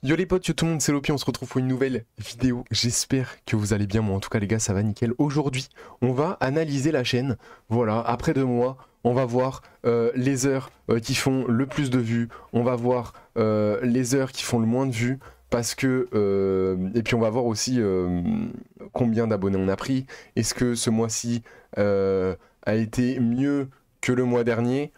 Yo les potes, yo tout le monde, c'est Lopi, on se retrouve pour une nouvelle vidéo. J'espère que vous allez bien, moi en tout cas les gars ça va nickel. Aujourd'hui, on va analyser la chaîne. Voilà, après 2 mois, on va voir les heures qui font le plus de vues. On va voir les heures qui font le moins de vues. Parce que, et puis on va voir aussi combien d'abonnés on a pris. Est-ce que ce mois-ci a été mieux que le mois dernier?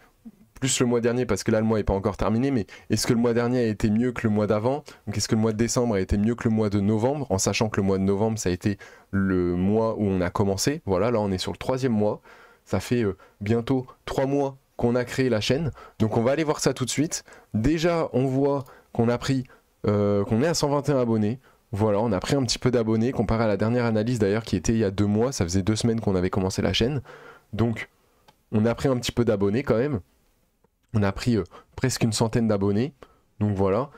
Plus le mois dernier parce que là le mois n'est pas encore terminé, mais est-ce que le mois dernier a été mieux que le mois d'avant? Donc est-ce que le mois de décembre a été mieux que le mois de novembre, en sachant que le mois de novembre ça a été le mois où on a commencé. Voilà, là on est sur le 3e mois, ça fait bientôt 3 mois qu'on a créé la chaîne, donc on va aller voir ça tout de suite. Déjà on voit qu'on a pris, qu'on est à 121 abonnés. Voilà, on a pris un petit peu d'abonnés comparé à la dernière analyse d'ailleurs qui était il y a 2 mois, ça faisait 2 semaines qu'on avait commencé la chaîne, donc on a pris un petit peu d'abonnés quand même. On a pris presque une centaine d'abonnés, donc voilà.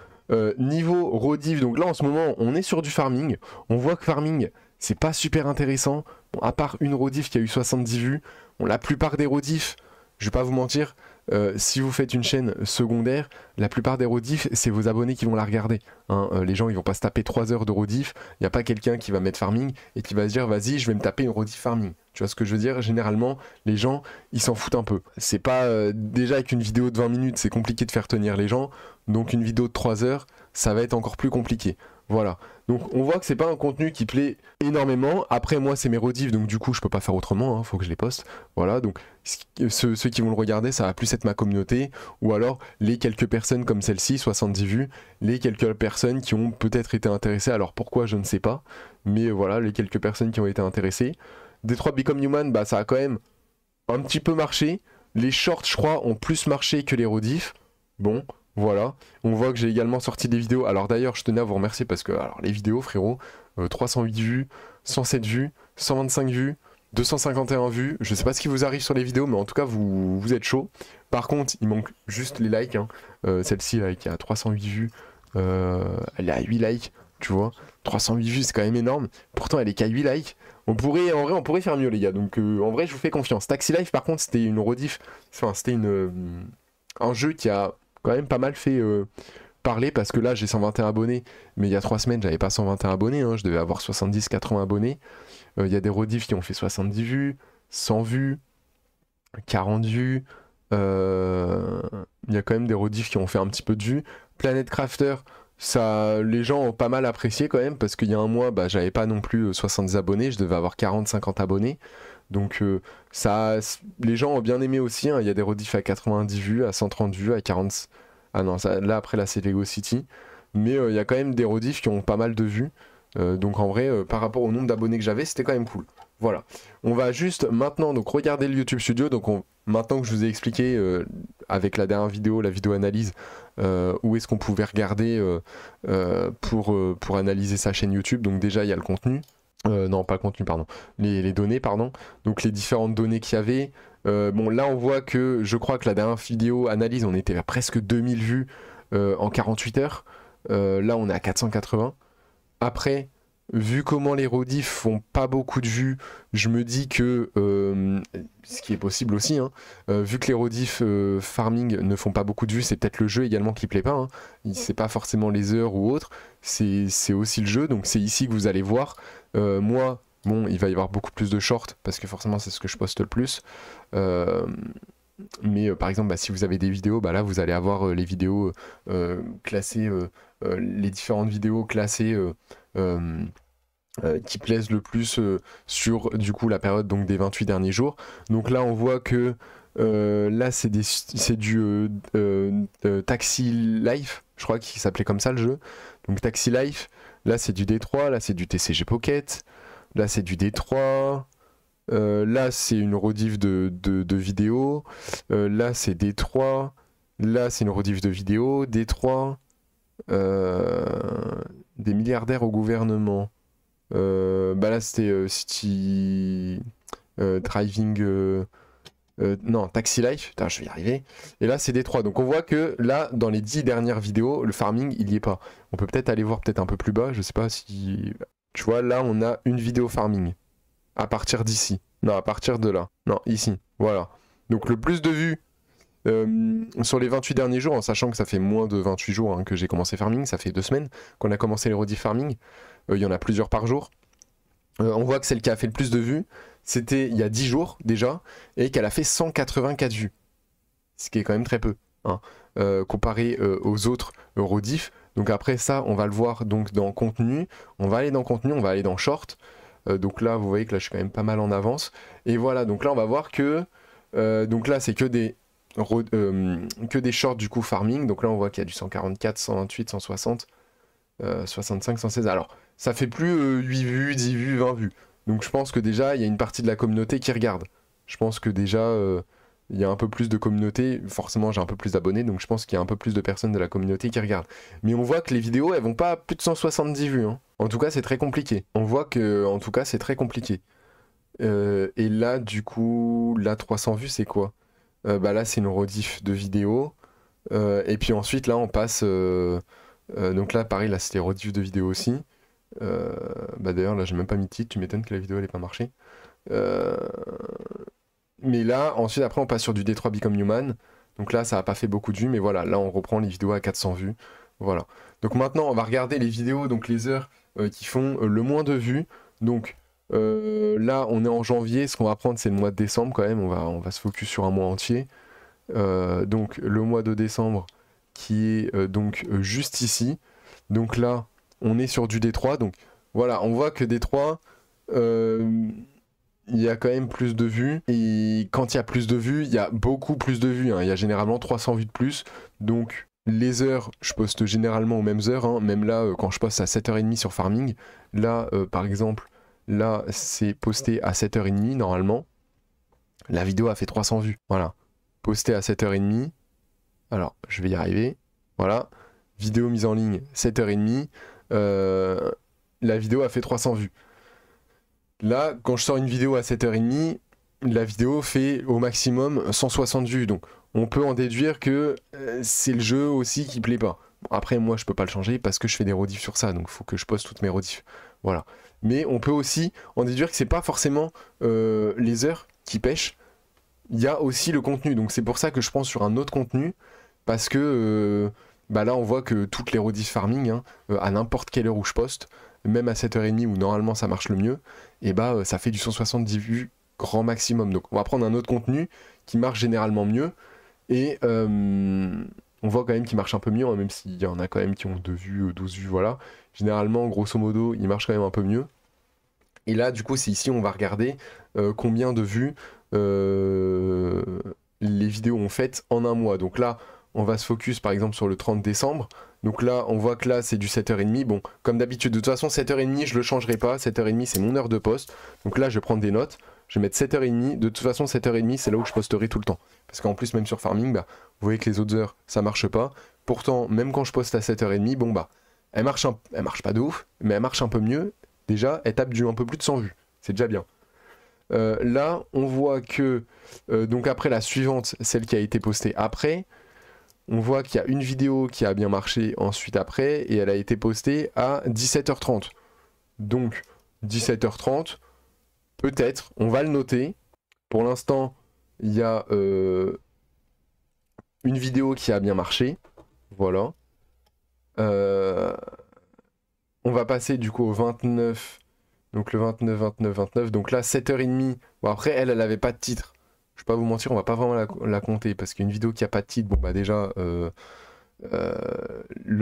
Niveau rediff, donc là en ce moment on est sur du farming. On voit que farming c'est pas super intéressant, bon, à part une rediff qui a eu 70 vues. Bon, la plupart des rediffs, je vais pas vous mentir, si vous faites une chaîne secondaire, la plupart des rediffs c'est vos abonnés qui vont la regarder, hein. Les gens ils vont pas se taper 3 heures de rediff. Il n'y a pas quelqu'un qui va mettre farming et qui va se dire vas-y je vais me taper une rediff farming. Tu vois ce que je veux dire? Généralement les gens ils s'en foutent un peu. C'est pas déjà avec une vidéo de 20 minutes c'est compliqué de faire tenir les gens, donc une vidéo de 3 heures ça va être encore plus compliqué. Voilà, donc on voit que c'est pas un contenu qui plaît énormément. Après moi c'est mes rediffs donc du coup je peux pas faire autrement, hein, faut que je les poste. Voilà, donc ceux qui vont le regarder ça va plus être ma communauté, ou alors les quelques personnes comme celle-ci, 70 vues, les quelques personnes qui ont peut-être été intéressées, alors pourquoi je ne sais pas, mais voilà, les quelques personnes qui ont été intéressées. Detroit Become Human, bah ça a quand même un petit peu marché. Les shorts je crois ont plus marché que les rediffs. Bon, voilà, on voit que j'ai également sorti des vidéos. Alors d'ailleurs je tenais à vous remercier parce que alors, les vidéos frérot, 308 vues, 107 vues, 125 vues, 251 vues, je sais pas ce qui vous arrive sur les vidéos mais en tout cas vous êtes chaud. Par contre il manque juste les likes, hein. Celle-ci là, qui a 308 vues, elle est à 8 likes, tu vois, 308 vues c'est quand même énorme, pourtant elle est qu'à 8 likes. On pourrait, en vrai on pourrait faire mieux les gars, donc en vrai je vous fais confiance. Taxi Life par contre c'était une rediff, enfin c'était un jeu qui a quand même pas mal fait parler, parce que là j'ai 121 abonnés, mais il y a 3 semaines j'avais pas 121 abonnés, hein, je devais avoir 70-80 abonnés. Il y a des rediffs qui ont fait 70 vues, 100 vues, 40 vues, il y a quand même des rediffs qui ont fait un petit peu de vues. Planet Crafter, ça, les gens ont pas mal apprécié quand même, parce qu'il y a un mois bah, j'avais pas non plus 70 abonnés, je devais avoir 40-50 abonnés. Donc ça, les gens ont bien aimé aussi, hein. Il y a des rediffs à 90 vues, à 130 vues, à 40... Ah non, ça, là après là c'est Lego City. Mais il y a quand même des rediffs qui ont pas mal de vues. Donc en vrai, par rapport au nombre d'abonnés que j'avais, c'était quand même cool. Voilà. On va juste maintenant donc regarder le YouTube Studio. Donc maintenant que je vous ai expliqué avec la dernière vidéo, la vidéo analyse, où est-ce qu'on pouvait regarder pour analyser sa chaîne YouTube. Donc déjà il y a le contenu. Non, pas le contenu, pardon. Les données, pardon. Donc les différentes données qu'il y avait. Bon, là on voit que je crois que la dernière vidéo analyse, on était à presque 2000 vues en 48 heures. Là on est à 480. Après, vu comment les rediffs font pas beaucoup de vues, je me dis que, ce qui est possible aussi, hein, vu que les rediffs farming ne font pas beaucoup de vues, c'est peut-être le jeu également qui plaît pas, hein. C'est pas forcément les heures ou autre, c'est aussi le jeu, donc c'est ici que vous allez voir. Moi, bon, il va y avoir beaucoup plus de shorts, parce que forcément c'est ce que je poste le plus. Mais par exemple, bah, si vous avez des vidéos, bah, là vous allez avoir les vidéos classées, les différentes vidéos classées qui plaisent le plus sur du coup la période donc des 28 derniers jours. Donc là on voit que là c'est du Taxi Life, je crois qu'il s'appelait comme ça le jeu. Donc Taxi Life, là c'est du D3, là c'est du TCG Pocket, là c'est du D3. Là c'est une rediff de vidéo, là c'est D3, là c'est une rediff de vidéo, D3, des milliardaires au gouvernement, bah là c'était City Driving, non, Taxi Life, putain je vais y arriver, et là c'est D3, donc on voit que là dans les 10 dernières vidéos, le farming il y est pas. On peut peut-être aller voir peut-être un peu plus bas, je sais pas si... Tu vois là on a une vidéo farming. À partir d'ici. Non, à partir de là. Non, ici. Voilà. Donc le plus de vues Sur les 28 derniers jours, en sachant que ça fait moins de 28 jours hein, que j'ai commencé farming, ça fait 2 semaines qu'on a commencé les rediff farming, il y en a plusieurs par jour. On voit que celle qui a fait le plus de vues, c'était il y a 10 jours déjà, et qu'elle a fait 184 vues. Ce qui est quand même très peu, hein, comparé aux autres rediff. Donc après ça, on va le voir donc dans contenu. On va aller dans contenu, on va aller dans short. Donc là, vous voyez que là, je suis quand même pas mal en avance. Et voilà, donc là, on va voir que... donc là, c'est que des shorts du coup farming. Donc là, on voit qu'il y a du 144, 128, 160, 65, 116. Alors, ça fait plus 8 vues, 10 vues, 20 vues. Donc je pense que déjà, il y a une partie de la communauté qui regarde. Je pense que déjà... il y a un peu plus de communauté, forcément j'ai un peu plus d'abonnés, donc je pense qu'il y a un peu plus de personnes de la communauté qui regardent. Mais on voit que les vidéos, elles vont pas à plus de 170 vues. Hein. En tout cas, c'est très compliqué. On voit que, en tout cas, c'est très compliqué. Et là, du coup, là, 300 vues, c'est quoi? Bah là, c'est une rediff de vidéo. Et puis ensuite, là, on passe... donc là, pareil, là, c'était rediff de vidéo aussi. Bah d'ailleurs, là, j'ai même pas mis de titre, tu m'étonnes que la vidéo, elle ait pas marché. Mais là, ensuite, après, on passe sur du D3 Become Human. Donc là, ça n'a pas fait beaucoup de vues, mais voilà, là, on reprend les vidéos à 400 vues. Voilà. Donc maintenant, on va regarder les vidéos, donc les heures qui font le moins de vues. Donc là, on est en janvier. Ce qu'on va prendre, c'est le mois de décembre quand même. On va se focus sur un mois entier. Donc le mois de décembre qui est donc juste ici. Donc là, on est sur du D3. Donc voilà, on voit que D3... il y a quand même plus de vues, et quand il y a plus de vues, il y a beaucoup plus de vues, hein. Il y a généralement 300 vues de plus, donc les heures, je poste généralement aux mêmes heures, hein. Même là, quand je poste à 7h30 sur Farming, là, par exemple, là, c'est posté à 7h30 normalement, la vidéo a fait 300 vues, voilà, posté à 7h30, alors, je vais y arriver, voilà, vidéo mise en ligne, 7h30, la vidéo a fait 300 vues. Là, quand je sors une vidéo à 7h30, la vidéo fait au maximum 160 vues. Donc, on peut en déduire que c'est le jeu aussi qui plaît pas. Bon, après, moi, je peux pas le changer parce que je fais des rediffs sur ça. Donc, il faut que je poste toutes mes rediffs. Voilà. Mais on peut aussi en déduire que c'est pas forcément les heures qui pêchent. Il y a aussi le contenu. Donc, c'est pour ça que je pense sur un autre contenu. Parce que bah là, on voit que toutes les rediffs farming, hein, à n'importe quelle heure où je poste, même à 7h30 où normalement ça marche le mieux, et bah ça fait du 170 vues grand maximum. Donc on va prendre un autre contenu qui marche généralement mieux, et on voit quand même qu'il marche un peu mieux, hein, même s'il y en a quand même qui ont 2 vues, 12 vues, voilà. Généralement, grosso modo, il marche quand même un peu mieux. Et là, du coup, c'est ici on va regarder combien de vues les vidéos ont faites en un mois. Donc là, on va se focus par exemple sur le 30 décembre. Donc là, on voit que là, c'est du 7h30. Bon, comme d'habitude, de toute façon, 7h30, je le changerai pas. 7h30, c'est mon heure de poste. Donc là, je vais prendre des notes. Je vais mettre 7h30. De toute façon, 7h30, c'est là où je posterai tout le temps. Parce qu'en plus, même sur Farming, bah, vous voyez que les autres heures, ça marche pas. Pourtant, même quand je poste à 7h30, bon bah, elle marche pas de ouf, mais elle marche un peu mieux. Déjà, elle tape du un peu plus de 100 vues. C'est déjà bien. Là, on voit que, donc après la suivante, celle qui a été postée après, on voit qu'il y a une vidéo qui a bien marché ensuite après, et elle a été postée à 17h30. Donc, 17h30, peut-être, on va le noter. Pour l'instant, il y a une vidéo qui a bien marché. Voilà. On va passer du coup au 29. Donc le 29, 29, 29. Donc là, 7h30. Bon, après, elle avait pas de titre. Je vais pas vous mentir, on va pas vraiment la compter. Parce qu'une vidéo qui a pas de titre, bon bah déjà, le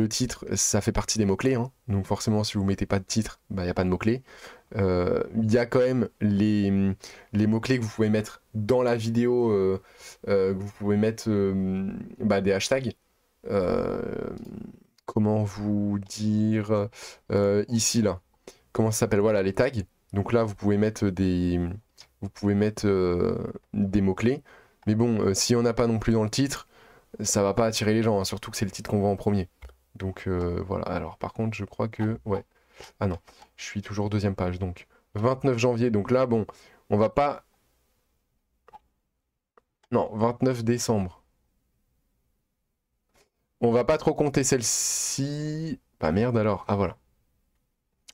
titre, ça fait partie des mots-clés. Hein. Donc forcément, si vous mettez pas de titre, bah il n'y a pas de mots-clés. Il y a quand même les mots-clés que vous pouvez mettre dans la vidéo. Vous pouvez mettre bah, des hashtags. Comment vous dire ici là. Comment ça s'appelle? Voilà, les tags. Donc là, vous pouvez mettre des mots-clés. Mais bon, si on n'a pas non plus dans le titre, ça va pas attirer les gens, hein, surtout que c'est le titre qu'on voit en premier. Donc voilà. Alors par contre, je crois que... Ouais. Ah non, je suis toujours deuxième page. Donc 29 janvier. Donc là, bon, on va pas... Non, 29 décembre. On va pas trop compter celle-ci. Bah merde alors. Ah voilà.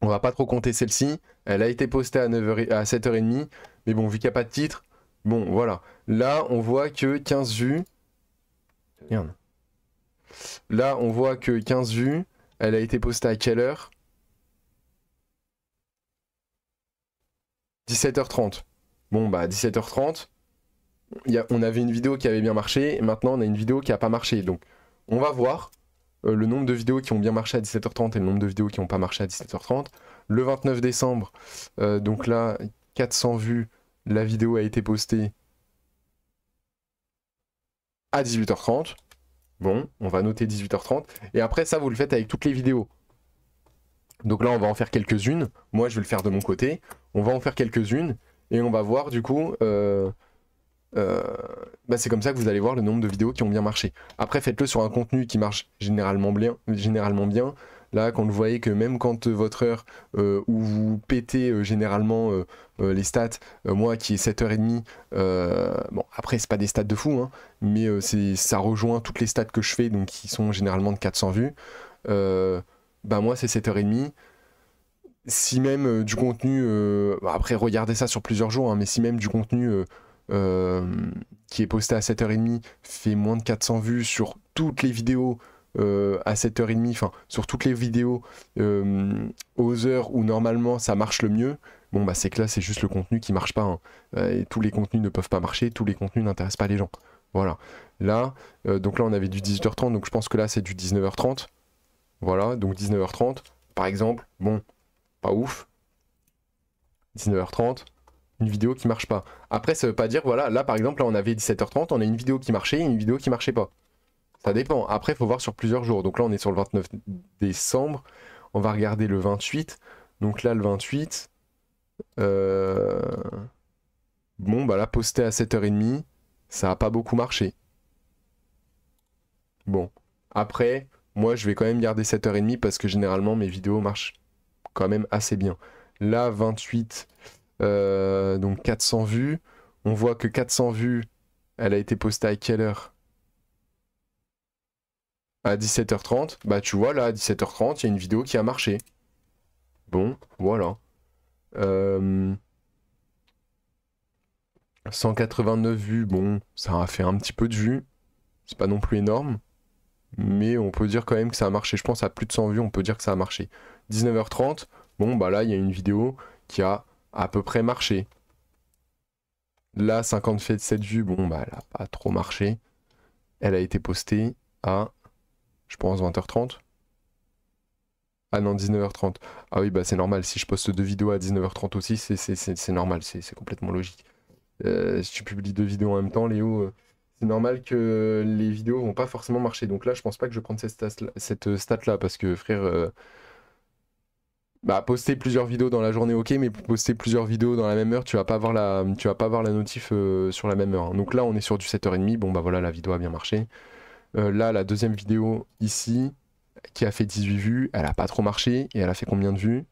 On va pas trop compter celle-ci. Elle a été postée à 7h30. Mais bon, vu qu'il n'y a pas de titre, bon, voilà. Là, on voit que 15 vues. Merde. Là, on voit que 15 vues. Elle a été postée à quelle heure? 17h30. Bon, bah, 17h30. On avait une vidéo qui avait bien marché. Et maintenant, on a une vidéo qui n'a pas marché. Donc, on va voir le nombre de vidéos qui ont bien marché à 17h30 et le nombre de vidéos qui n'ont pas marché à 17h30. Le 29 décembre, donc là, 400 vues. La vidéo a été postée à 18h30. Bon, on va noter 18h30. Et après, ça, vous le faites avec toutes les vidéos. Donc là, on va en faire quelques-unes. Moi, je vais le faire de mon côté. On va en faire quelques-unes. Et on va voir, du coup... bah c'est comme ça que vous allez voir le nombre de vidéos qui ont bien marché. Après, faites-le sur un contenu qui marche généralement bien. Là, quand vous voyez que même quand votre heure où vous pétez généralement les stats, moi qui est 7h30, bon après c'est pas des stats de fou, hein, mais ça rejoint toutes les stats que je fais, donc qui sont généralement de 400 vues, bah moi c'est 7h30. Si même du contenu, après regardez ça sur plusieurs jours, hein, mais si même du contenu qui est posté à 7h30 fait moins de 400 vues sur toutes les vidéos à 7h30, enfin sur toutes les vidéos aux heures où normalement ça marche le mieux, bon bah c'est que là c'est juste le contenu qui marche pas, hein. Et tous les contenus ne peuvent pas marcher, tous les contenus n'intéressent pas les gens. Voilà. Là, donc là on avait du 18h30, donc je pense que là c'est du 19h30. Voilà, donc 19h30 par exemple, bon, pas ouf. 19h30. Une vidéo qui marche pas. Après, ça veut pas dire, voilà, là par exemple, là on avait 17h30, on a une vidéo qui marchait et une vidéo qui marchait pas. Ça dépend. Après, il faut voir sur plusieurs jours. Donc là, on est sur le 29 décembre. On va regarder le 28. Donc là, le 28. Bon, bah là, posté à 7h30, ça a pas beaucoup marché. Bon. Après, moi, je vais quand même garder 7h30 parce que généralement, mes vidéos marchent quand même assez bien. Là, 28. Donc 400 vues. On voit que 400 vues, elle a été postée à quelle heure? À 17h30. Bah tu vois là, à 17h30, il y a une vidéo qui a marché. Bon, voilà. 189 vues, bon, ça a fait un petit peu de vues. C'est pas non plus énorme. Mais on peut dire quand même que ça a marché. Je pense à plus de 100 vues, on peut dire que ça a marché. 19h30, bon bah là, il y a une vidéo qui a à peu près marché. Là, 57 vues, bon, bah, elle a pas trop marché. Elle a été postée à, je pense, 20h30. Ah non, 19h30. Ah oui, bah c'est normal. Si je poste deux vidéos à 19h30 aussi, c'est normal. C'est complètement logique. Si tu publies deux vidéos en même temps, Léo, c'est normal que les vidéos vont pas forcément marcher. Donc là, je pense pas que je vais prendre cette stat-là parce que, frère, bah, poster plusieurs vidéos dans la journée, ok, mais poster plusieurs vidéos dans la même heure, tu vas pas avoir la notif sur la même heure, hein. Donc là, on est sur du 7h30. Bon, bah voilà, la vidéo a bien marché. Là, la deuxième vidéo ici, qui a fait 18 vues, elle a pas trop marché. Et elle a fait combien de vues?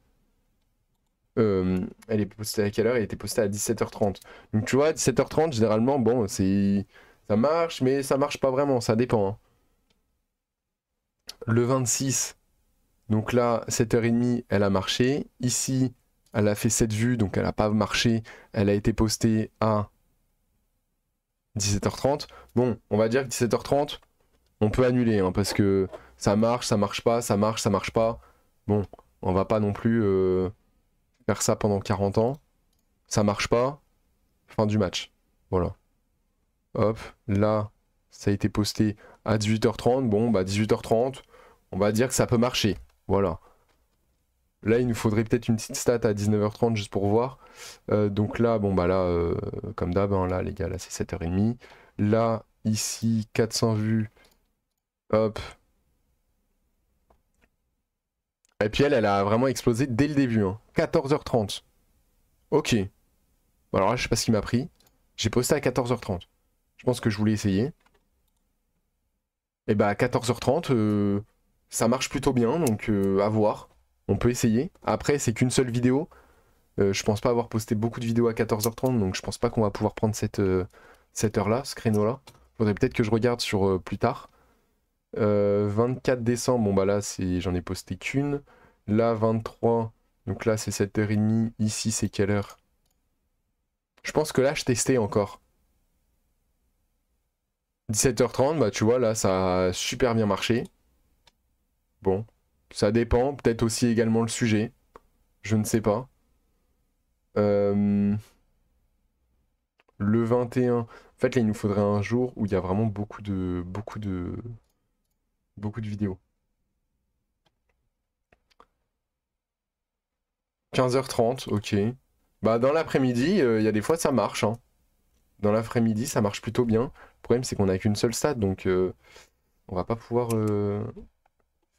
Elle est postée à quelle heure? Elle était postée à 17h30. Donc tu vois, 17h30, généralement, bon, ça marche, mais ça marche pas vraiment, ça dépend, hein. Le 26. Donc là, 7h30, elle a marché. Ici, elle a fait 7 vues, donc elle n'a pas marché. Elle a été postée à 17h30. Bon, on va dire que 17h30, on peut annuler, hein, parce que ça marche pas, ça marche pas. Bon, on va pas non plus faire ça pendant 40 ans. Ça marche pas, fin du match. Voilà. Hop, là, ça a été posté à 18h30. Bon, bah 18h30, on va dire que ça peut marcher. Voilà. Là, il nous faudrait peut-être une petite stat à 19h30 juste pour voir. Donc là, bon, bah là, comme d'hab, hein, là, les gars, là, c'est 7h30. Là, ici, 400 vues. Hop. Et puis elle a vraiment explosé dès le début, hein. 14h30. Ok. Bon, alors là, je sais pas ce qui m'a pris. J'ai posté à 14h30. Je pense que je voulais essayer. Et bah, à 14h30, ça marche plutôt bien, donc à voir. On peut essayer. Après, c'est qu'une seule vidéo. Je pense pas avoir posté beaucoup de vidéos à 14h30, donc je pense pas qu'on va pouvoir prendre cette heure-là, ce créneau-là. Faudrait peut-être que je regarde sur plus tard. 24 décembre, bon bah là, j'en ai posté qu'une. Là, 23, donc là, c'est 7h30. Ici, c'est quelle heure? Je pense que là, je testais encore. 17h30, bah tu vois, là, ça a super bien marché. Bon, ça dépend. Peut-être aussi également le sujet. Je ne sais pas. Euh, le 21. En fait, là, il nous faudrait un jour où il y a vraiment beaucoup de vidéos. 15h30, ok. Bah, dans l'après-midi, il y a des fois, ça marche, hein. Dans l'après-midi, ça marche plutôt bien. Le problème, c'est qu'on n'a qu'une seule stat, donc on va pas pouvoir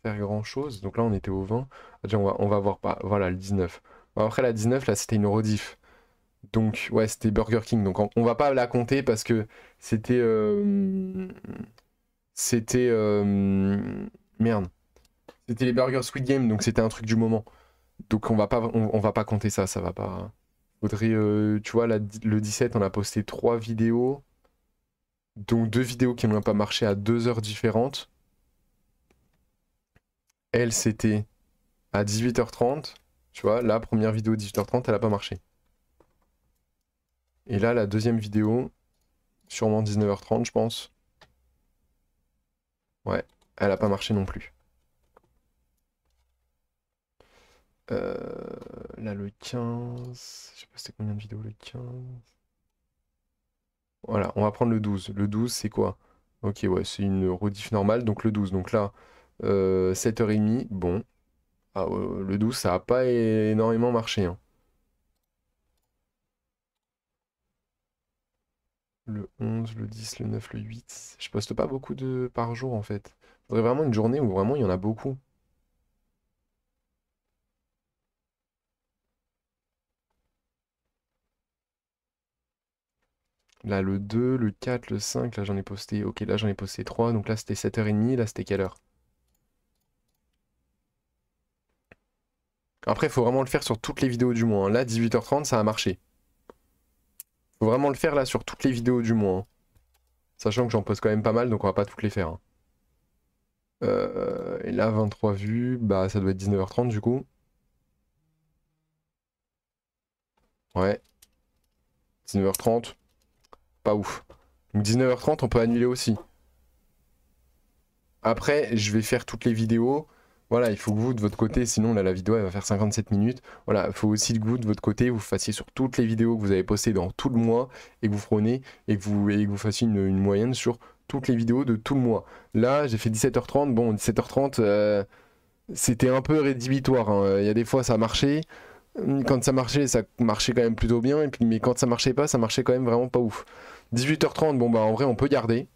faire grand-chose. Donc là, on était au 20. Ah, tiens, on va voir. Bah, voilà, le 19. Bon, après, la 19, là, c'était une rediff. Donc, ouais, c'était Burger King. Donc, on va pas la compter parce que c'était. C'était. Merde. C'était les burgers Squid Game, donc c'était un truc du moment. Donc, on va pas compter ça, ça va pas. Faudrait. Tu vois, le 17, on a posté 3 vidéos. Donc, 2 vidéos qui n'ont pas marché à 2 heures différentes. Elle, c'était à 18h30. Tu vois, la première vidéo 18h30, elle a pas marché. Et là, la deuxième vidéo, sûrement 19h30, je pense. Ouais, elle a pas marché non plus. Euh, Là, le 15. Je sais pas c'était combien de vidéos le 15. Voilà, on va prendre le 12. Le 12, c'est quoi? Ok, ouais, c'est une rediff normale. Donc le 12. Donc là, 7h30. Bon. Ah, le 12, ça a pas énormément marché, hein. Le 11, le 10, le 9, le 8. Je poste pas beaucoup de par jour en fait. Faudrait vraiment une journée où vraiment il y en a beaucoup. Là, le 2, le 4, le 5, là j'en ai posté. Ok, là j'en ai posté 3. Donc là c'était 7h30. Là c'était quelle heure? Après, il faut vraiment le faire sur toutes les vidéos du mois, hein. Là, 18h30, ça a marché. Faut vraiment le faire là sur toutes les vidéos du mois, hein. Sachant que j'en poste quand même pas mal, donc on va pas toutes les faire, hein. Et là, 23 vues, bah ça doit être 19h30 du coup. Ouais, 19h30, pas ouf. Donc 19h30, on peut annuler aussi. Après, je vais faire toutes les vidéos. Voilà, il faut que vous, de votre côté, sinon là, la vidéo, elle va faire 57 minutes. Voilà, il faut aussi que vous, de votre côté, vous fassiez sur toutes les vidéos que vous avez postées dans tout le mois et que vous preniez et que vous fassiez une moyenne sur toutes les vidéos de tout le mois. Là, j'ai fait 17h30. Bon, 17h30, c'était un peu rédhibitoire, hein. Il y a des fois, ça marchait. Quand ça marchait quand même plutôt bien. Et puis, mais quand ça marchait pas, ça marchait quand même vraiment pas ouf. 18h30, bon, bah en vrai, on peut garder.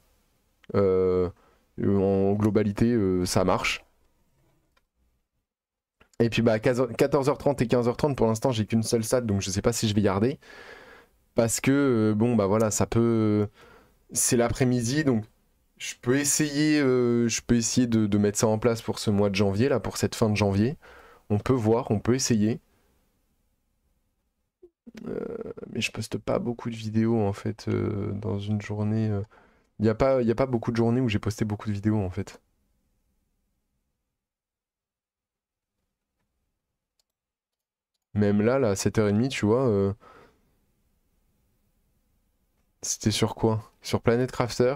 Euh, En globalité, ça marche. Et puis bah 14h30 et 15h30 pour l'instant j'ai qu'une seule stat donc je sais pas si je vais garder. Parce que bon bah voilà ça peut. C'est l'après-midi donc je peux essayer de mettre ça en place pour ce mois de janvier là, pour cette fin de janvier. On peut voir, on peut essayer. Mais je poste pas beaucoup de vidéos en fait dans une journée. Il y a pas beaucoup de journées où j'ai posté beaucoup de vidéos en fait. Même là, à 7h30, tu vois, c'était sur quoi? Sur Planet Crafter.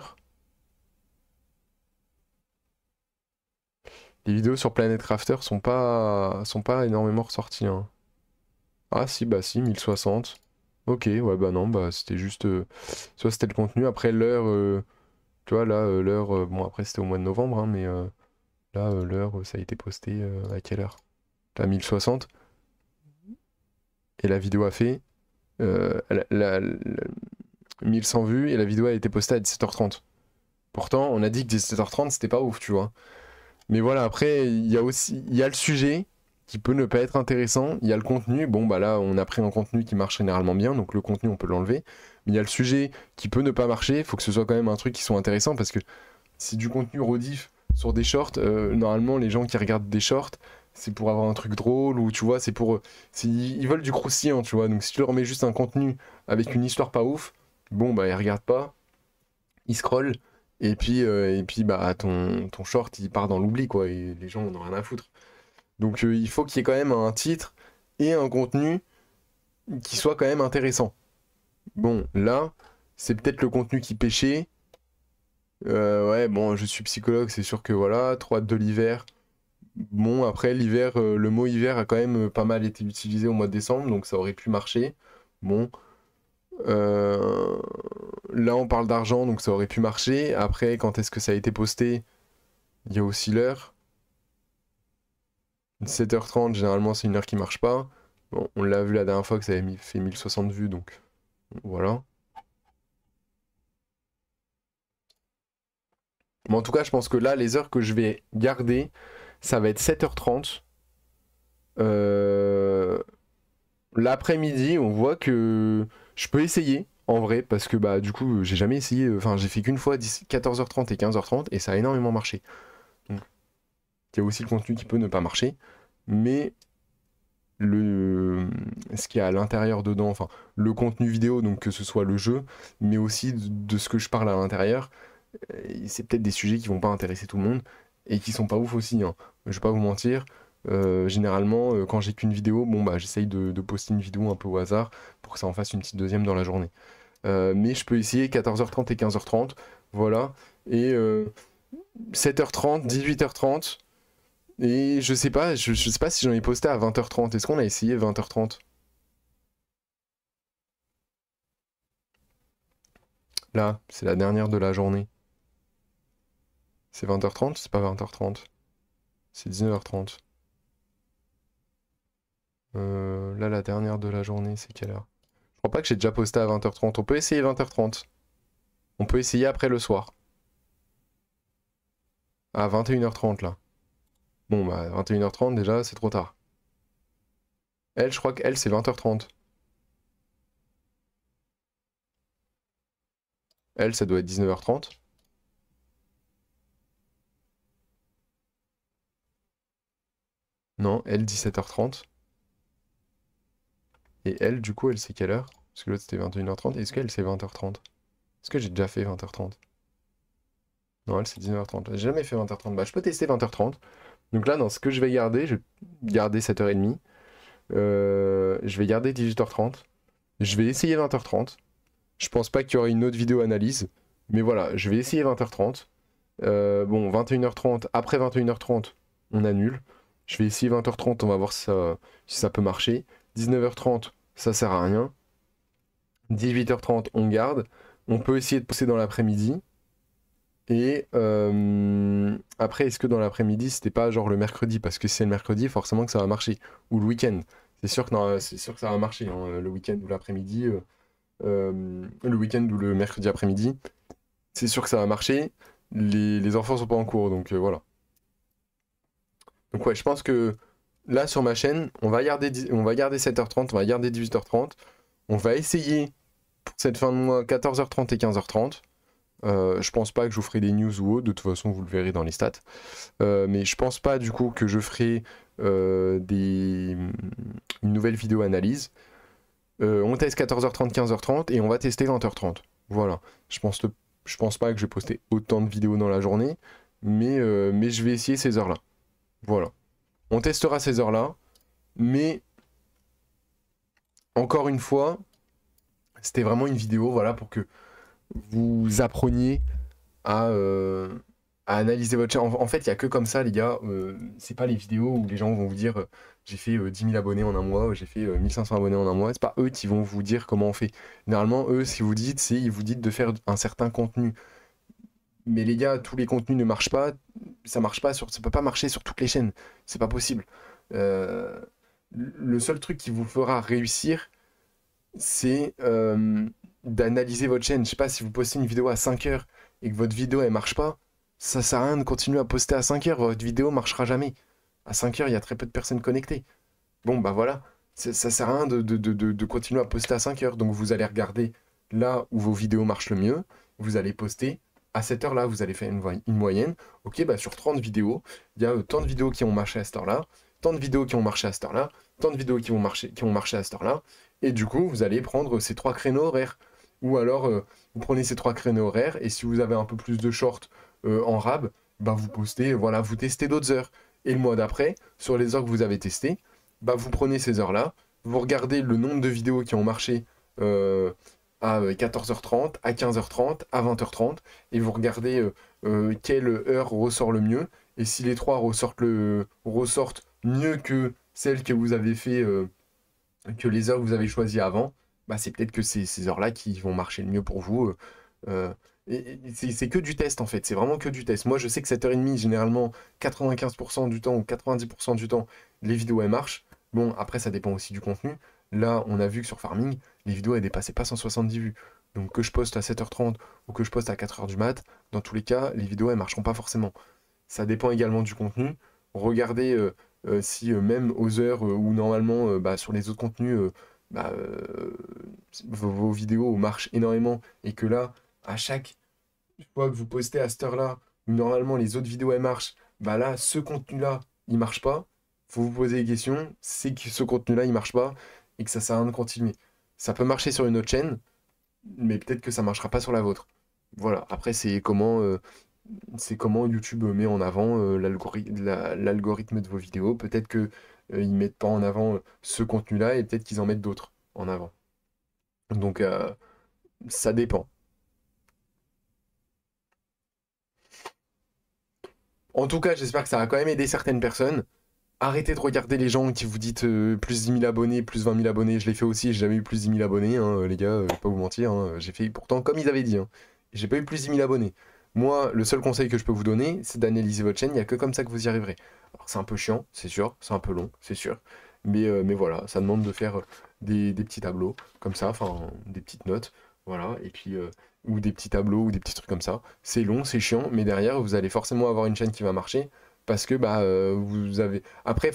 Les vidéos sur Planet Crafter sont pas énormément ressorties, hein. Ah si, bah si, 1060. Ok, ouais, bah non, bah c'était juste. Soit c'était le contenu, après l'heure. Tu vois, là, l'heure. Bon, après c'était au mois de novembre, hein, mais là, l'heure, ça a été posté à quelle heure? À 1060. Et la vidéo a fait 1100 vues et la vidéo a été postée à 17h30. Pourtant, on a dit que 17h30 c'était pas ouf, tu vois. Mais voilà, après, il y a le sujet qui peut ne pas être intéressant. Il y a le contenu. Bon, bah là, on a pris un contenu qui marche généralement bien, donc le contenu, on peut l'enlever. Mais il y a le sujet qui peut ne pas marcher. Il faut que ce soit quand même un truc qui soit intéressant parce que si du contenu rediff sur des shorts, normalement, les gens qui regardent des shorts, c'est pour avoir un truc drôle ou tu vois, c'est pour. Ils veulent du croustillant, tu vois. Donc si tu leur mets juste un contenu avec une histoire pas ouf, bon, bah, ils regardent pas, ils scrollent. Et puis bah, ton short, il part dans l'oubli, quoi. Et les gens en ont rien à foutre. Donc il faut qu'il y ait quand même un titre et un contenu qui soit quand même intéressant. Bon, là, c'est peut-être le contenu qui pêchait. Ouais, bon, je suis psychologue, c'est sûr que voilà, trop hâte de l'hiver. Bon, après, l'hiver, le mot hiver a quand même pas mal été utilisé au mois de décembre, donc ça aurait pu marcher. Bon, euh, là, on parle d'argent, donc ça aurait pu marcher. Après, quand est-ce que ça a été posté? Il y a aussi l'heure. 7h30, généralement, c'est une heure qui marche pas. Bon, on l'a vu la dernière fois que ça avait fait 1060 vues, donc voilà. Mais en tout cas, je pense que là, les heures que je vais garder, ça va être 7h30. Euh, L'après-midi, on voit que je peux essayer, en vrai, parce que bah du coup, j'ai jamais essayé, enfin, j'ai fait qu'une fois 14h30 et 15h30, et ça a énormément marché. Donc, il y a aussi le contenu qui peut ne pas marcher, mais ce qu'il y a à l'intérieur dedans, enfin, le contenu vidéo, donc que ce soit le jeu, mais aussi de ce que je parle à l'intérieur, c'est peut-être des sujets qui vont pas intéresser tout le monde et qui sont pas ouf aussi, hein. Je vais pas vous mentir. Généralement, quand j'ai qu'une vidéo, bon bah j'essaye de poster une vidéo un peu au hasard pour que ça en fasse une petite deuxième dans la journée. Mais je peux essayer 14h30 et 15h30, voilà. Et 7h30, 18h30. Et je sais pas si j'en ai posté à 20h30. Est-ce qu'on a essayé 20h30? Là, c'est la dernière de la journée. C'est 20h30? C'est pas 20h30. C'est 19h30. Là, la dernière de la journée, c'est quelle heure? Je crois pas que j'ai déjà posté à 20h30. On peut essayer 20h30. On peut essayer après le soir. À 21h30 là. Bon, bah 21h30 déjà, c'est trop tard. Elle, je crois qu'elle, c'est 20h30. Elle, ça doit être 19h30. Non, elle, 17h30. Et elle, du coup, elle, c'est quelle heure? Parce que l'autre, c'était 21h30. Est-ce qu'elle, c'est 20h30? Est-ce que j'ai déjà fait 20h30? Non, elle, c'est 19h30. J'ai jamais fait 20h30. Bah, je peux tester 20h30. Donc là, dans ce que je vais garder, je vais garder 7h30. Je vais garder 18h30. Je vais essayer 20h30. Je pense pas qu'il y aura une autre vidéo analyse. Mais voilà, je vais essayer 20h30. Bon, 21h30. Après 21h30, on annule. Je vais essayer 20h30. On va voir si ça peut marcher. 19h30, ça sert à rien. 18h30, on garde. On peut essayer de pousser dans l'après-midi. Et après, est-ce que dans l'après-midi, c'était pas genre le mercredi? Parce que si c'est le mercredi, forcément que ça va marcher. Ou le week-end. C'est sûr que, non, c'est sûr que ça va marcher, hein, le week-end ou l'après-midi. Le week-end ou le mercredi après-midi. C'est sûr que ça va marcher. Les enfants sont pas en cours, donc voilà. Donc ouais, je pense que là sur ma chaîne, on va garder 7h30, on va garder 18h30. On va essayer pour cette fin de mois 14h30 et 15h30. Je pense pas que je vous ferai des news ou autre, de toute façon vous le verrez dans les stats. Mais je pense pas du coup que je ferai une nouvelle vidéo analyse. On teste 14h30, 15h30 et on va tester 20h30. Voilà. Je pense pas que je vais poster autant de vidéos dans la journée, mais je vais essayer ces heures-là. Voilà. On testera ces heures-là, mais encore une fois, c'était vraiment une vidéo, voilà, pour que vous appreniez à, analyser votre chaîne. En fait, il n'y a que comme ça, les gars. C'est pas les vidéos où les gens vont vous dire j'ai fait 10 000 abonnés en un mois, j'ai fait 1500 abonnés en un mois. C'est pas eux qui vont vous dire comment on fait. Généralement, eux, si vous dites, ils vous disent de faire un certain contenu. Mais les gars, tous les contenus ne marchent pas. Ça peut pas marcher sur toutes les chaînes. C'est pas possible. Euh, le seul truc qui vous fera réussir, c'est d'analyser votre chaîne. Je sais pas, si vous postez une vidéo à 5 heures et que votre vidéo elle marche pas, ça sert à rien de continuer à poster à 5 heures, votre vidéo marchera jamais. À 5 heures, il y a très peu de personnes connectées. Bon, bah voilà, ça sert à rien de continuer à poster à 5 heures. Donc vous allez regarder là où vos vidéos marchent le mieux, vous allez poster. À cette heure-là, vous allez faire une moyenne. Ok, bah sur 30 vidéos, il y a tant de vidéos qui ont marché à cette heure-là, tant de vidéos qui ont marché à cette heure-là, tant de vidéos qui ont marché à cette heure-là. Et du coup, vous allez prendre ces trois créneaux horaires. Ou alors, vous prenez ces trois créneaux horaires, et si vous avez un peu plus de shorts en rab, bah vous postez, voilà, vous testez d'autres heures. Et le mois d'après, sur les heures que vous avez testées, bah vous prenez ces heures-là, vous regardez le nombre de vidéos qui ont marché à 14h30, à 15h30, à 20h30, et vous regardez quelle heure ressort le mieux, et si les trois ressortent mieux que celles que vous avez fait, que les heures que vous avez choisies avant, bah c'est peut-être que c'est ces heures-là qui vont marcher le mieux pour vous. Euh, et c'est que du test en fait, c'est vraiment que du test. Moi je sais que 7h30, généralement 95% du temps ou 90% du temps, les vidéos elles marchent. Bon, après ça dépend aussi du contenu. Là, on a vu que sur Farming, les vidéos elles dépassaient pas 170 vues. Donc que je poste à 7h30 ou que je poste à 4h du mat, dans tous les cas, les vidéos elles marcheront pas forcément. Ça dépend également du contenu. Regardez si même aux heures où normalement bah, sur les autres contenus bah, vos vidéos marchent énormément et que là, à chaque fois que vous postez à cette heure-là, où normalement les autres vidéos elles marchent, bah là, ce contenu-là, il marche pas. Faut vous poser des questions, c'est que ce contenu-là, il marche pas et que ça sert à rien de continuer. Ça peut marcher sur une autre chaîne, mais peut-être que ça marchera pas sur la vôtre. Voilà, après c'est comment YouTube met en avant l'algorithme de vos vidéos. Peut-être que ils mettent pas en avant ce contenu-là et peut-être qu'ils en mettent d'autres en avant. Donc ça dépend. En tout cas, j'espère que ça a quand même aidé certaines personnes. Arrêtez de regarder les gens qui vous disent plus 10 000 abonnés, plus 20 000 abonnés. Je l'ai fait aussi, j'ai jamais eu plus 10 000 abonnés, hein, les gars, je vais pas vous mentir. Hein. J'ai fait pourtant comme ils avaient dit. Hein. J'ai pas eu plus 10 000 abonnés. Moi, le seul conseil que je peux vous donner, c'est d'analyser votre chaîne. Il n'y a que comme ça que vous y arriverez. Alors, c'est un peu chiant, c'est sûr. C'est un peu long, c'est sûr. Mais voilà, ça demande de faire des petits tableaux comme ça, enfin, des petites notes. Voilà, et puis, ou des petits tableaux ou des petits trucs comme ça. C'est long, c'est chiant, mais derrière, vous allez forcément avoir une chaîne qui va marcher parce que bah, vous avez. Après,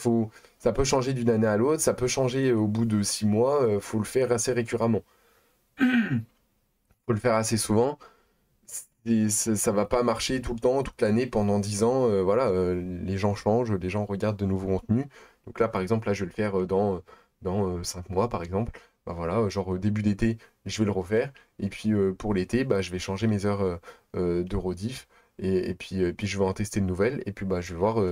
ça peut changer d'une année à l'autre, ça peut changer au bout de 6 mois, faut le faire assez récurremment. Faut le faire assez souvent. Et ça va pas marcher tout le temps, toute l'année, pendant 10 ans. Voilà, les gens changent, les gens regardent de nouveaux contenus. Donc là, par exemple, là, je vais le faire dans 5 mois, par exemple. Bah voilà, genre début d'été, je vais le refaire. Et puis pour l'été, bah, je vais changer mes heures de rediff. Et puis je vais en tester de nouvelles. Et puis bah, je vais voir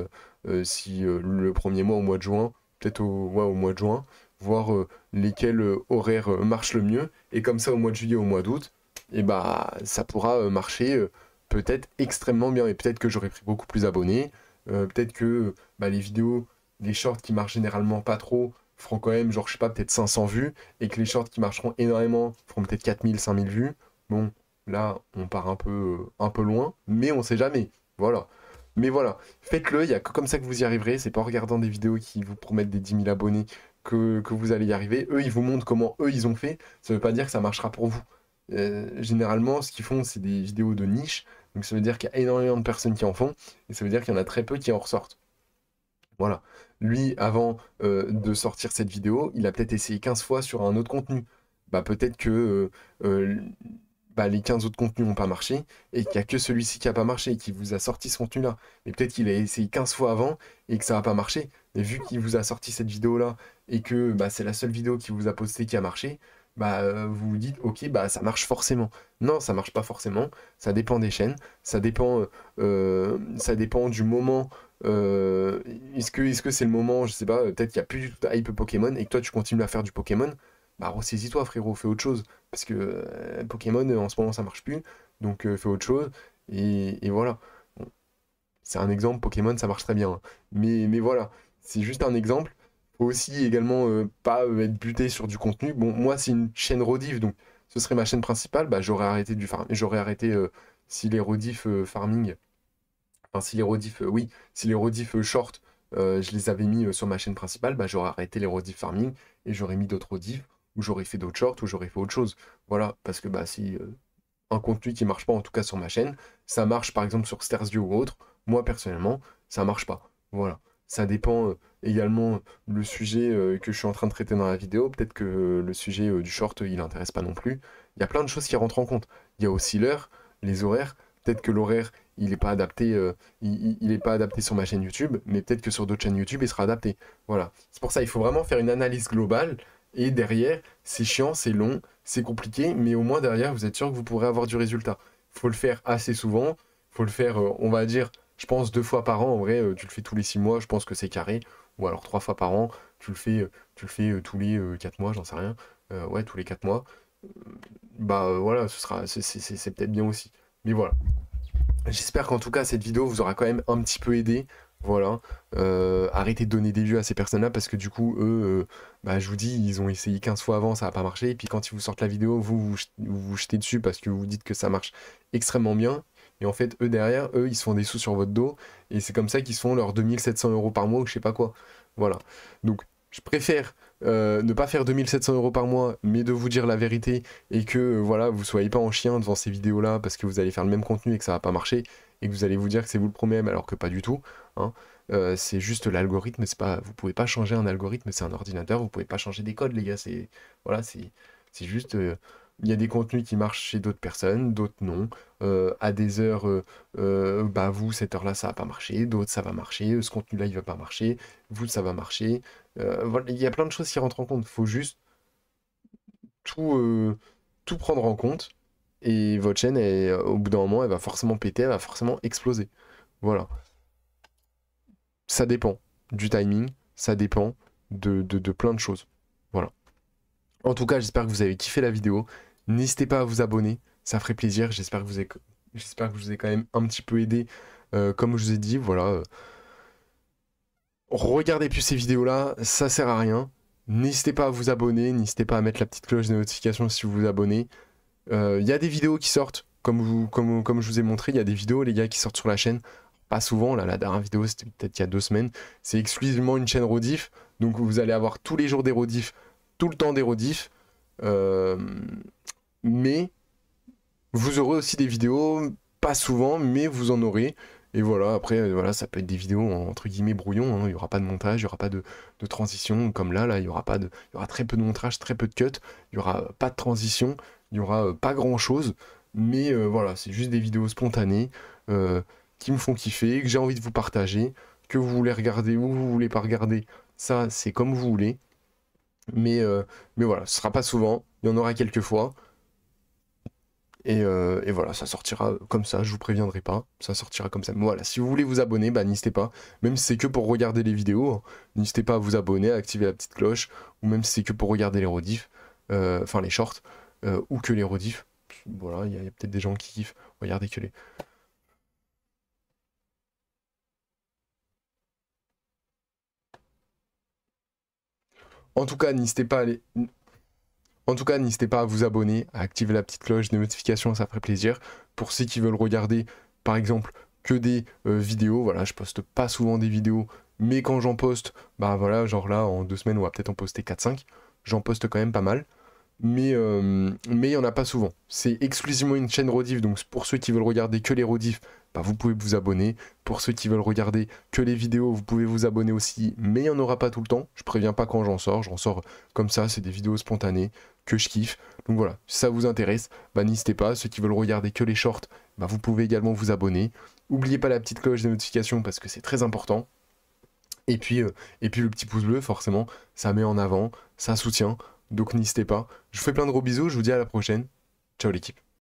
si le premier mois, au mois de juin, peut-être ouais, au mois de juin, voir lesquels horaires marchent le mieux. Et comme ça, au mois de juillet, au mois d'août, et bah ça pourra marcher peut-être extrêmement bien. Et peut-être que j'aurai pris beaucoup plus d'abonnés. Peut-être que bah, les vidéos, les shorts qui marchent généralement pas trop, feront quand même, genre, je sais pas, peut-être 500 vues. Et que les shorts qui marcheront énormément feront peut-être 4000, 5000 vues. Bon, là, on part un peu loin, mais on sait jamais. Voilà. Mais voilà, faites-le, il n'y a que comme ça que vous y arriverez. C'est pas en regardant des vidéos qui vous promettent des 10 000 abonnés que vous allez y arriver. Eux, ils vous montrent comment eux, ils ont fait. Ça veut pas dire que ça marchera pour vous. Généralement, ce qu'ils font, c'est des vidéos de niche. Donc ça veut dire qu'il y a énormément de personnes qui en font. Et ça veut dire qu'il y en a très peu qui en ressortent. Voilà. Lui, avant de sortir cette vidéo, il a peut-être essayé 15 fois sur un autre contenu. Bah peut-être que bah, les 15 autres contenus n'ont pas marché et qu'il n'y a que celui-ci qui n'a pas marché et qui vous a sorti ce contenu-là. Mais peut-être qu'il a essayé 15 fois avant et que ça n'a pas marché. Et vu qu'il vous a sorti cette vidéo-là et que bah, c'est la seule vidéo qu'il vous a postée qui a marché, bah, vous vous dites, ok, bah, ça marche forcément. Non, ça marche pas forcément. Ça dépend des chaînes. Ça dépend du moment. Euh, est-ce que c'est le moment, je sais pas, peut-être qu'il n'y a plus du tout de hype Pokémon et que toi tu continues à faire du Pokémon, bah ressaisis-toi frérot, fais autre chose. Parce que Pokémon en ce moment ça marche plus, donc fais autre chose. Et voilà. Bon, c'est un exemple, Pokémon ça marche très bien. Hein. Mais voilà, c'est juste un exemple. Faut aussi également pas être buté sur du contenu. Bon, moi c'est une chaîne rediff, donc ce serait ma chaîne principale, bah j'aurais arrêté du farm. J'aurais arrêté si les rediff farming. Enfin, si les rediff, oui, si les rediff short, je les avais mis sur ma chaîne principale, bah, j'aurais arrêté les rediff farming et j'aurais mis d'autres rediff, ou j'aurais fait d'autres shorts, ou j'aurais fait autre chose. Voilà, parce que bah, si un contenu qui marche pas, en tout cas sur ma chaîne, ça marche par exemple sur Sterzio ou autre, moi personnellement, ça marche pas. Voilà. Ça dépend également le sujet que je suis en train de traiter dans la vidéo. Peut-être que le sujet du short, il intéresse pas non plus. Il y a plein de choses qui rentrent en compte. Il y a aussi l'heure, les horaires. Peut-être que l'horaire, il n'est pas adapté, il est pas adapté sur ma chaîne YouTube, mais peut-être que sur d'autres chaînes YouTube, il sera adapté. Voilà. C'est pour ça, il faut vraiment faire une analyse globale. Et derrière, c'est chiant, c'est long, c'est compliqué, mais au moins derrière, vous êtes sûr que vous pourrez avoir du résultat. Il faut le faire assez souvent. Il faut le faire, on va dire, je pense 2 fois par an. En vrai, tu le fais tous les 6 mois, je pense que c'est carré. Ou alors 3 fois par an, tu le fais tous les 4 mois, j'en sais rien. Ouais, tous les 4 mois. bah voilà, c'est peut-être bien aussi. Mais voilà. J'espère qu'en tout cas cette vidéo vous aura quand même un petit peu aidé. Voilà. Arrêtez de donner des vues à ces personnes-là parce que du coup, eux, bah, je vous dis, ils ont essayé 15 fois avant, ça n'a pas marché. Et puis quand ils vous sortent la vidéo, vous jetez dessus parce que vous dites que ça marche extrêmement bien. Et en fait, eux derrière, eux, ils se font des sous sur votre dos. Et c'est comme ça qu'ils se font leurs 2 700 € par mois ou je sais pas quoi. Voilà. Donc, je préfère ne pas faire 2 700 € par mois, mais de vous dire la vérité et que voilà, vous soyez pas en chien devant ces vidéos-là parce que vous allez faire le même contenu et que ça va pas marcher et que vous allez vous dire que c'est vous le problème alors que pas du tout. Hein. C'est juste l'algorithme, c'est pas, vous pouvez pas changer un algorithme, c'est un ordinateur, vous pouvez pas changer des codes, les gars. C'est voilà, c'est juste. Il y a des contenus qui marchent chez d'autres personnes, d'autres non. À des heures, bah vous, cette heure-là, ça va pas marcher, d'autres, ça va marcher, ce contenu-là, il va pas marcher, vous, ça va marcher. Voilà, il y a plein de choses qui rentrent en compte. Il faut juste tout, tout prendre en compte. Et votre chaîne, au bout d'un moment, elle va forcément péter, elle va forcément exploser. Voilà. Ça dépend du timing, ça dépend de plein de choses. Voilà. En tout cas, j'espère que vous avez kiffé la vidéo. N'hésitez pas à vous abonner, ça ferait plaisir. J'espère que je vous ai quand même un petit peu aidé. Comme je vous ai dit, voilà. Regardez plus ces vidéos-là, ça sert à rien. N'hésitez pas à vous abonner, n'hésitez pas à mettre la petite cloche de notification si vous vous abonnez. Il y a des vidéos qui sortent, comme je vous ai montré, il y a des vidéos, les gars, qui sortent sur la chaîne. Pas souvent, là, la dernière vidéo, c'était peut-être il y a 2 semaines. C'est exclusivement une chaîne rediff, donc vous allez avoir tous les jours des rediffs, tout le temps des rediffs. Euh, mais vous aurez aussi des vidéos, pas souvent, mais vous en aurez. Et voilà, après, voilà, ça peut être des vidéos entre guillemets brouillon. Hein. Il n'y aura pas de montage, il n'y aura pas de transition comme là, il y aura pas de, il y aura très peu de montage, très peu de cut. Il n'y aura pas de transition, il n'y aura pas grand chose. Mais voilà, c'est juste des vidéos spontanées qui me font kiffer, que j'ai envie de vous partager, que vous voulez regarder ou vous voulez pas regarder. Ça, c'est comme vous voulez. Mais, euh, mais voilà, ce sera pas souvent. Il y en aura quelques fois. Et voilà, ça sortira comme ça, je vous préviendrai pas, ça sortira comme ça. Mais voilà, si vous voulez vous abonner, bah n'hésitez pas, même si c'est que pour regarder les vidéos, hein, n'hésitez pas à vous abonner, à activer la petite cloche, ou même si c'est que pour regarder les rediffs, enfin les shorts, ou que les rediffs. Voilà, il y a peut-être des gens qui kiffent, regardez que les... En tout cas, n'hésitez pas à aller... En tout cas, n'hésitez pas à vous abonner, à activer la petite cloche de notification, ça ferait plaisir. Pour ceux qui veulent regarder, par exemple, que des vidéos, voilà, je poste pas souvent des vidéos, mais quand j'en poste, bah voilà, genre là, en 2 semaines, on va peut-être en poster 4-5. J'en poste quand même pas mal, mais il y en a pas souvent. C'est exclusivement une chaîne rediff, donc pour ceux qui veulent regarder que les rediffs, bah vous pouvez vous abonner. Pour ceux qui veulent regarder que les vidéos, vous pouvez vous abonner aussi, mais il n'y en aura pas tout le temps. Je préviens pas quand j'en sors comme ça, c'est des vidéos spontanées que je kiffe. Donc voilà, si ça vous intéresse, bah n'hésitez pas. Ceux qui veulent regarder que les shorts, bah vous pouvez également vous abonner. N'oubliez pas la petite cloche de notification parce que c'est très important. Et puis, euh, et puis le petit pouce bleu, forcément, ça met en avant, ça soutient. Donc n'hésitez pas. Je vous fais plein de gros bisous, je vous dis à la prochaine. Ciao l'équipe.